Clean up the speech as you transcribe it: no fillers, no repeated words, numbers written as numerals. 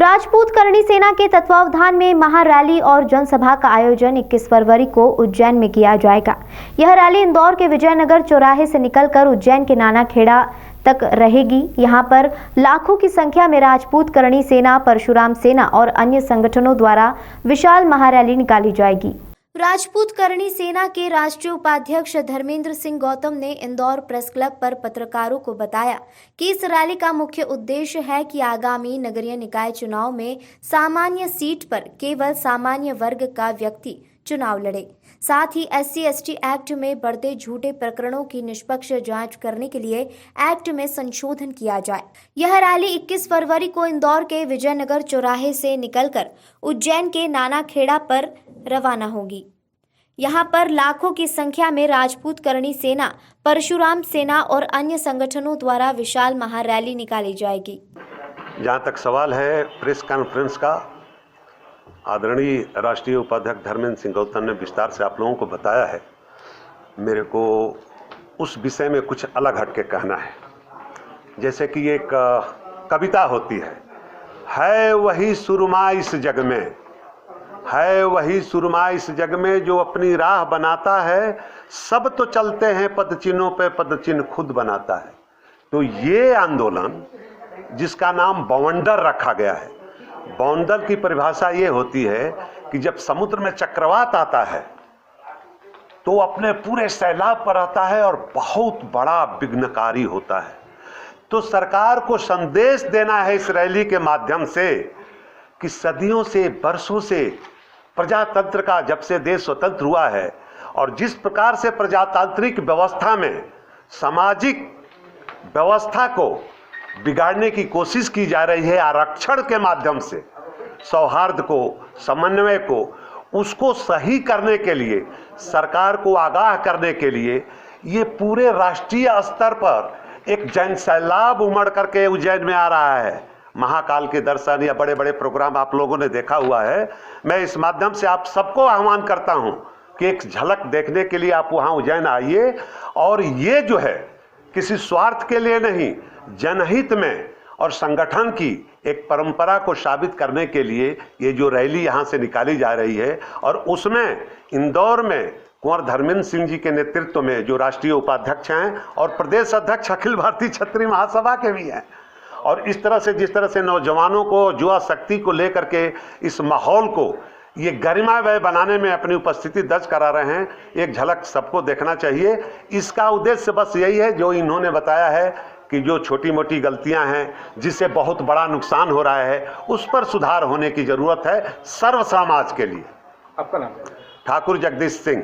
राजपूत करणी सेना के तत्वावधान में महारैली और जनसभा का आयोजन 21 फरवरी को उज्जैन में किया जाएगा। यह रैली इंदौर के विजयनगर चौराहे से निकलकर उज्जैन के नानाखेड़ा तक रहेगी। यहां पर लाखों की संख्या में राजपूत करणी सेना, परशुराम सेना और अन्य संगठनों द्वारा विशाल महारैली निकाली जाएगी। राजपूत करणी सेना के राष्ट्रीय उपाध्यक्ष धर्मेंद्र सिंह गौतम ने इंदौर प्रेस क्लब पर पत्रकारों को बताया कि इस रैली का मुख्य उद्देश्य है कि आगामी नगरीय निकाय चुनाव में सामान्य सीट पर केवल सामान्य वर्ग का व्यक्ति चुनाव लड़े। साथ ही SC/ST एक्ट में बढ़ते झूठे प्रकरणों की निष्पक्ष जांच करने के लिए एक्ट में संशोधन किया जाए। यह रैली 21 फरवरी को इंदौर के विजयनगर चौराहे से निकलकर उज्जैन के नानाखेड़ा पर रवाना होगी। यहां पर लाखों की संख्या में राजपूत करणी सेना, परशुराम सेना और अन्य संगठनों द्वारा विशाल महारैली निकाली जाएगी। जहां तक सवाल है प्रेस कॉन्फ्रेंस का, आदरणीय राष्ट्रीय उपाध्यक्ष धर्मेंद्र सिंह गौतम ने विस्तार से आप लोगों को बताया है। मेरे को उस विषय में कुछ अलग हट के कहना है। जैसे कि एक कविता होती है वही सुरमा इस जग में, है वही सुरमा इस जग में जो अपनी राह बनाता है, सब तो चलते हैं पदचिन्हों पे, पदचिन्ह खुद बनाता है। तो ये आंदोलन जिसका नाम बवंडर रखा गया है, बवंडर की परिभाषा ये होती है कि जब समुद्र में चक्रवात आता है तो अपने पूरे सैलाब पर आता है और बहुत बड़ा विघ्नकारी होता है। तो सरकार को संदेश देना है इस रैली के माध्यम से कि सदियों से, वर्षों से प्रजातंत्र का, जब से देश स्वतंत्र हुआ है और जिस प्रकार से प्रजातांत्रिक व्यवस्था में सामाजिक व्यवस्था को बिगाड़ने की कोशिश की जा रही है, आरक्षण के माध्यम से सौहार्द को, समन्वय को, उसको सही करने के लिए, सरकार को आगाह करने के लिए ये पूरे राष्ट्रीय स्तर पर एक जन सैलाब उमड़ करके उज्जैन में आ रहा है। महाकाल के दर्शन या बड़े बड़े प्रोग्राम आप लोगों ने देखा हुआ है। मैं इस माध्यम से आप सबको आह्वान करता हूं कि एक झलक देखने के लिए आप वहां उज्जैन आइए। और ये जो है किसी स्वार्थ के लिए नहीं, जनहित में और संगठन की एक परंपरा को साबित करने के लिए ये जो रैली यहाँ से निकाली जा रही है। और उसमें इंदौर में कुंवर धर्मेंद्र सिंह जी के नेतृत्व में जो राष्ट्रीय उपाध्यक्ष हैं और प्रदेश अध्यक्ष अखिल भारतीय क्षत्रिय महासभा के भी हैं, और इस तरह से जिस तरह से नौजवानों को युवा शक्ति को लेकर के इस माहौल को ये गरिमामय बनाने में अपनी उपस्थिति दर्ज करा रहे हैं, एक झलक सबको देखना चाहिए। इसका उद्देश्य बस यही है जो इन्होंने बताया है कि जो छोटी मोटी गलतियां हैं जिससे बहुत बड़ा नुकसान हो रहा है, उस पर सुधार होने की जरूरत है सर्व समाज के लिए। आपका नाम? ठाकुर जगदीश सिंह।